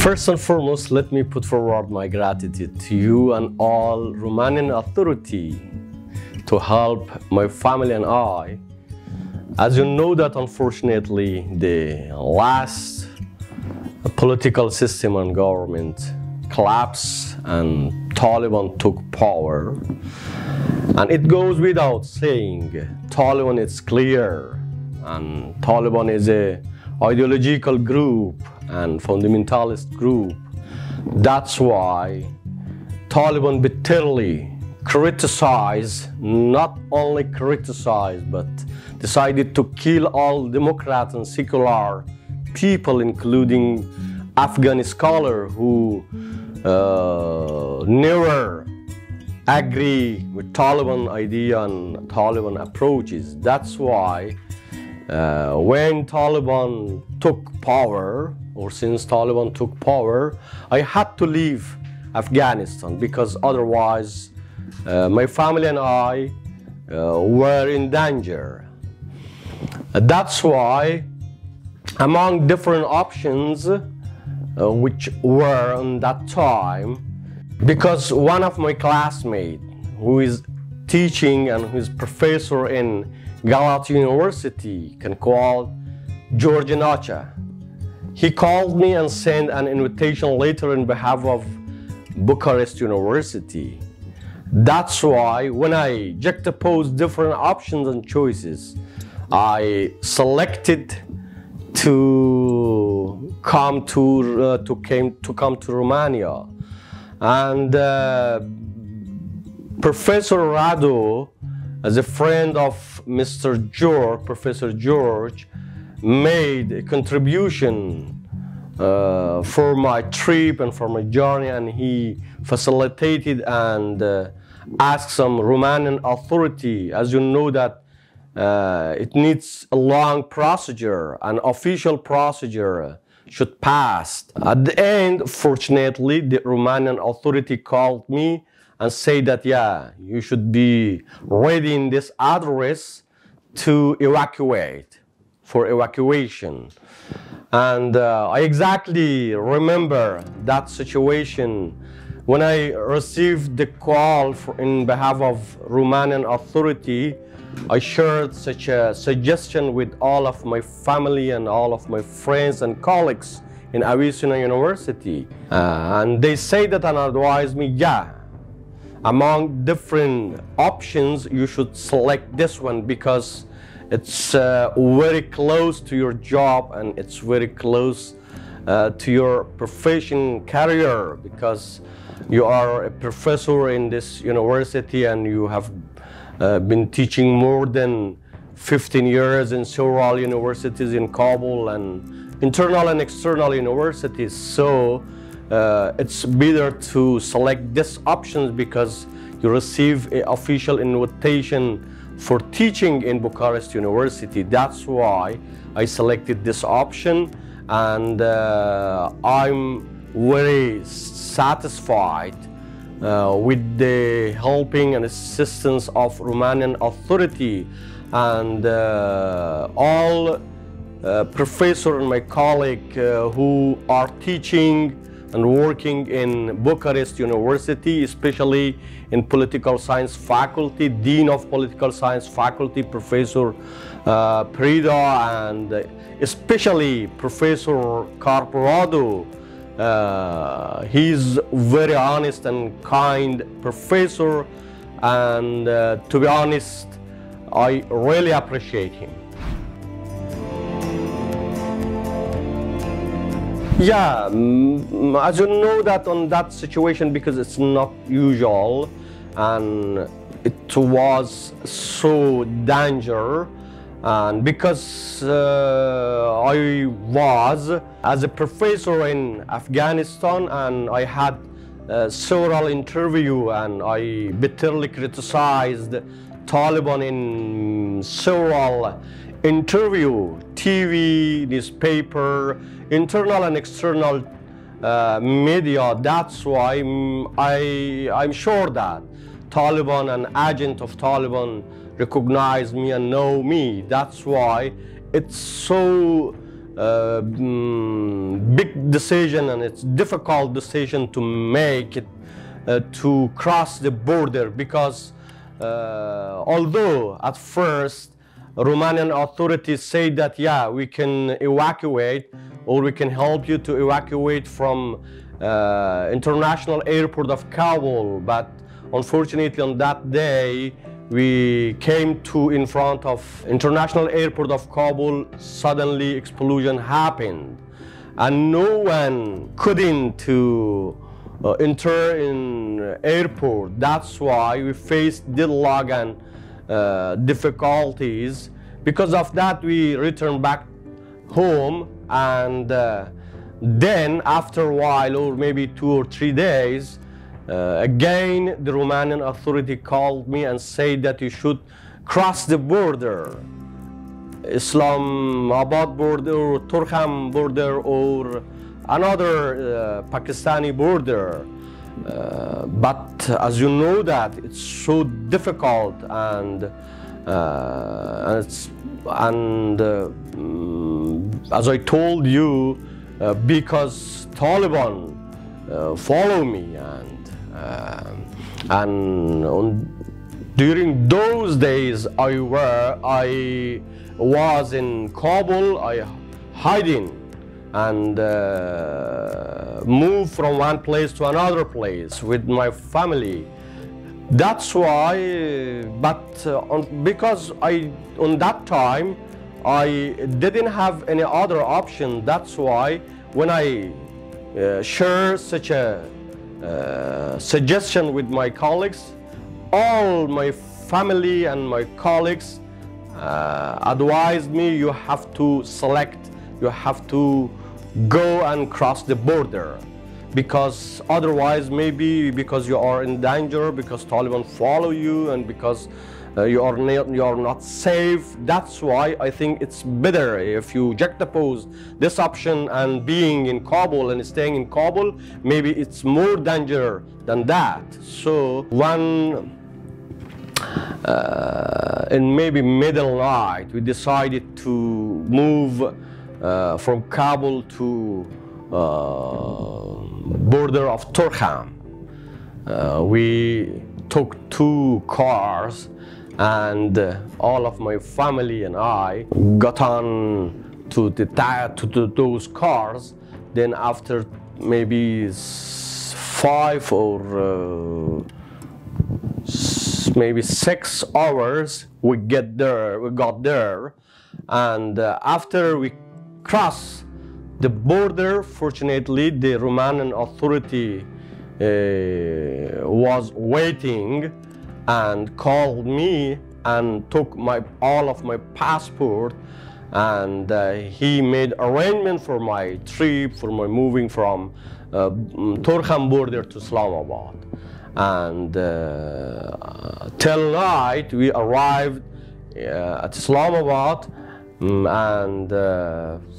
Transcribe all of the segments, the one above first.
First and foremost, let me put forward my gratitude to you and all Romanian authority to help my family and I. As you know that unfortunately the last political system and government collapsed and Taliban took power. And it goes without saying, Taliban is clear, and Taliban is a ideological group and fundamentalist group. That's why Taliban bitterly criticized, not only criticized, but decided to kill all Democrat and secular people, including Afghani scholars who never agree with Taliban idea and Taliban approaches. That's why when Taliban took power, or since Taliban took power, I had to leave Afghanistan because otherwise my family and I were in danger. That's why, among different options which were on that time, because one of my classmates who is teaching and who is professor in Galata University, can call George Nacha. He called me and sent an invitation letter on behalf of Bucharest University. That's why when I juxtaposed different options and choices, I selected to come to Romania. And Professor Radu, as a friend of Mr. George, Professor George, made a contribution for my trip and for my journey, and he facilitated and asked some Romanian authority. As you know that it needs a long procedure, an official procedure should pass. At the end, fortunately, the Romanian authority called me and said that, yeah, you should be ready in this address to evacuate, for evacuation. And I exactly remember that situation when I received the call in behalf of Romanian authority. I shared such a suggestion with all of my family and all of my friends and colleagues in Avicenna University. And they said that and advised me, yeah, among different options, you should select this one because it's very close to your job and it's very close to your profession career, because you are a professor in this university and you have been teaching more than 15 years in several universities in Kabul and internal and external universities. So it's better to select these options because you receive an official invitation for teaching in Bucharest University. That's why I selected this option, and I'm very satisfied with the helping and assistance of Romanian authority and all professors and my colleagues who are teaching and working in Bucharest University, especially in political science faculty, Dean of Political Science Faculty, Professor Partea, and especially Professor Carporado. He's very honest and kind professor, and to be honest, I really appreciate him. Yeah, as you know that on that situation, because it's not usual and it was so danger, and because I was as a professor in Afghanistan and I had several interviews and I bitterly criticized Taliban in several interviews, TV, newspaper, internal and external media. That's why I'm sure that Taliban, an agent of Taliban, recognize me and know me. That's why it's so big decision, and it's difficult decision to make it to cross the border, because although at first Romanian authorities say that yeah, we can evacuate, or we can help you to evacuate from international airport of Kabul, but unfortunately on that day we came to in front of international airport of Kabul, suddenly explosion happened and no one couldn't to enter in airport. That's why we faced deadlock and difficulties. Because of that we returned back home, and then after a while, or maybe 2 or 3 days, again the Romanian authority called me and said that you should cross the border, Islamabad border or Torkham border or another Pakistani border. But as you know that it's so difficult, and as I told you, because Taliban follow me, and during those days I was in Kabul, I hiding and move from one place to another place with my family. That's why, but because on that time I didn't have any other option. That's why when I share such a suggestion with my colleagues, all my family and my colleagues advised me, you have to select, you have to go and cross the border, because otherwise maybe because you are in danger, because Taliban follow you, and because you are not safe. That's why I think it's better if you juxtapose this option and being in Kabul and staying in Kabul, maybe it's more danger than that. So one in maybe middle night we decided to move from Kabul to border of Torkham. We took 2 cars, and all of my family and I got on to those cars. Then after maybe 5 or maybe 6 hours we got there, and after we crossed the border, fortunately the Romanian authority was waiting and called me and took all of my passport, and he made arrangement for my trip, for my moving from Torkham border to Islamabad. And till night we arrived at Islamabad, and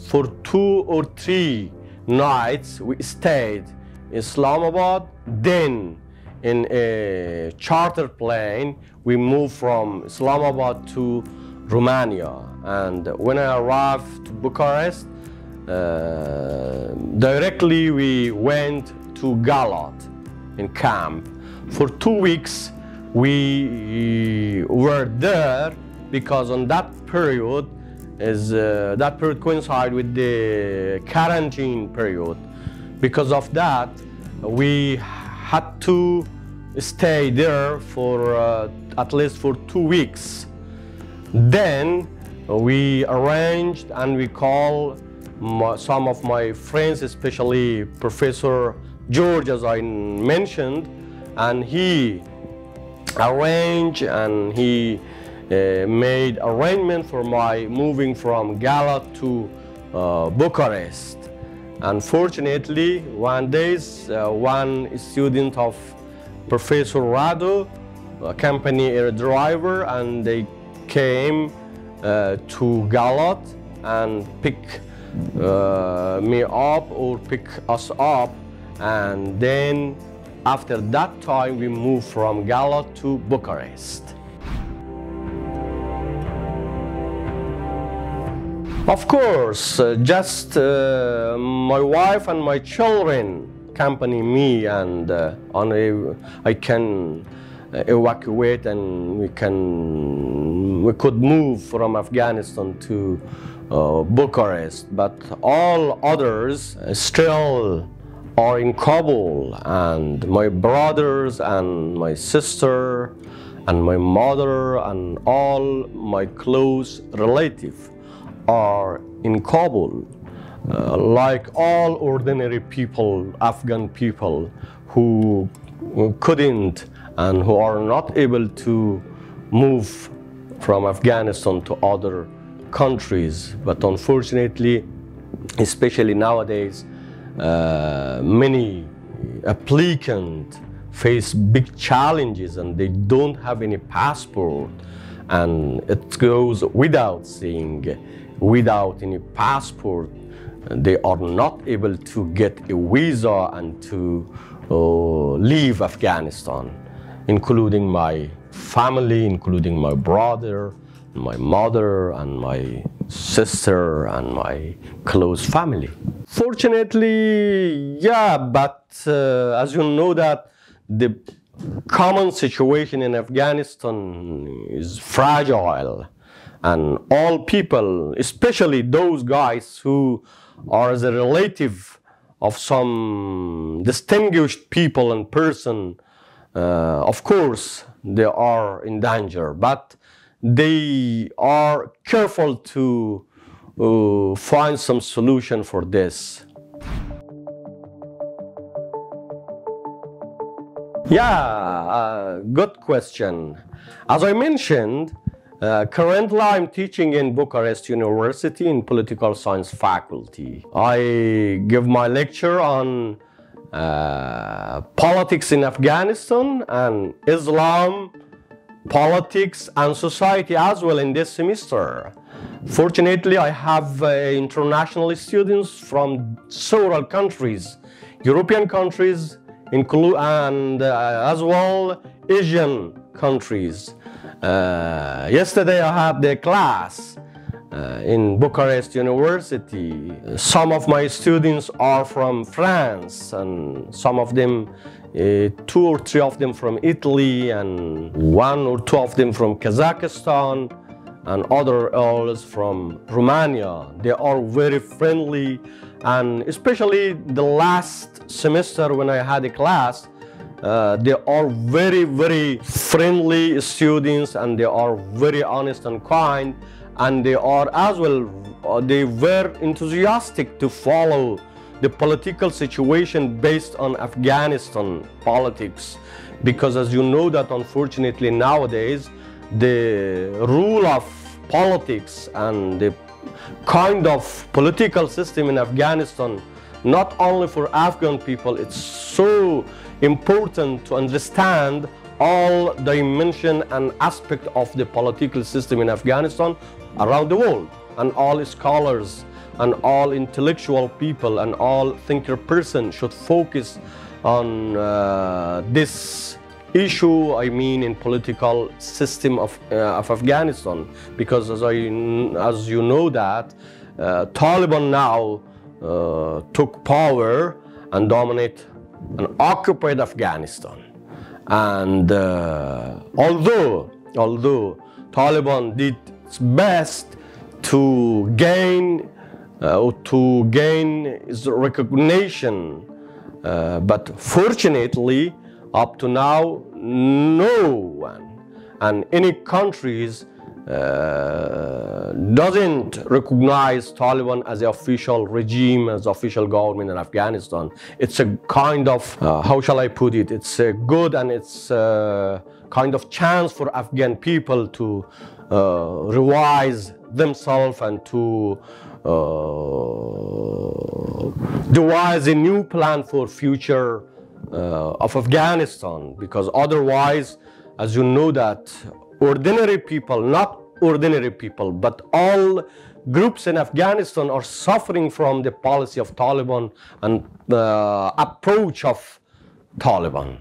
for 2 or 3 nights we stayed in Islamabad. Then in a charter plane we moved from Islamabad to Romania, and when I arrived to Bucharest, directly we went to Galat in camp. For 2 weeks we were there, because on that period coincided with the quarantine period. Because of that, we had to stay there for at least for 2 weeks. Then we arranged and we called some of my friends, especially Professor George, as I mentioned, and he arranged and he made arrangement for my moving from Galat to Bucharest. Unfortunately, one day, one student of Professor Radu accompanied a driver, and they came to Galat and pick me up or pick us up, and then after that time we moved from Galat to Bucharest. Of course, just my wife and my children accompany me, and I can evacuate, and we could move from Afghanistan to Bucharest, but all others still are in Kabul, and my brothers and my sister and my mother and all my close relatives are in Kabul. Like all ordinary people, Afghan people who couldn't and who are not able to move from Afghanistan to other countries. But unfortunately, especially nowadays, many applicants face big challenges and they don't have any passport, and it goes without saying, without any passport, they are not able to get a visa and to leave Afghanistan, including my family, including my brother, my mother, and my sister, and my close family. Fortunately, yeah, but as you know that the common situation in Afghanistan is fragile, and all people, especially those guys who are the relative of some distinguished people and person, of course, they are in danger, but they are careful to find some solution for this. Yeah, good question. As I mentioned, currently I'm teaching in Bucharest University in political science faculty. I give my lecture on politics in Afghanistan and Islam, politics and society as well in this semester. Fortunately, I have international students from several countries, European countries, and as well Asian countries. Yesterday I had the class in Bucharest University. Some of my students are from France, and some of them, 2 or 3 of them from Italy, and 1 or 2 of them from Kazakhstan, and others from Romania. They are very friendly, and especially the last semester when I had a class, they are very, very friendly students, and they are very honest and kind, and they are as well, they were enthusiastic to follow the political situation based on Afghanistan politics, because as you know that unfortunately nowadays the rule of politics and the kind of political system in Afghanistan, not only for Afghan people, it's so important to understand all dimension and aspect of the political system in Afghanistan around the world, and all scholars and all intellectual people and all thinker person should focus on this issue, I mean in political system of Afghanistan, because as you know that Taliban now took power and dominate and occupied Afghanistan, and although Taliban did its best to gain its recognition, but fortunately up to now no one and any countries doesn't recognize Taliban as the official regime, as the official government in Afghanistan. It's a kind of, how shall I put it, it's a good and it's a kind of chance for Afghan people to revise themselves and to devise a new plan for future of Afghanistan, because otherwise, as you know that ordinary people, not ordinary people, but all groups in Afghanistan are suffering from the policy of Taliban and the approach of Taliban.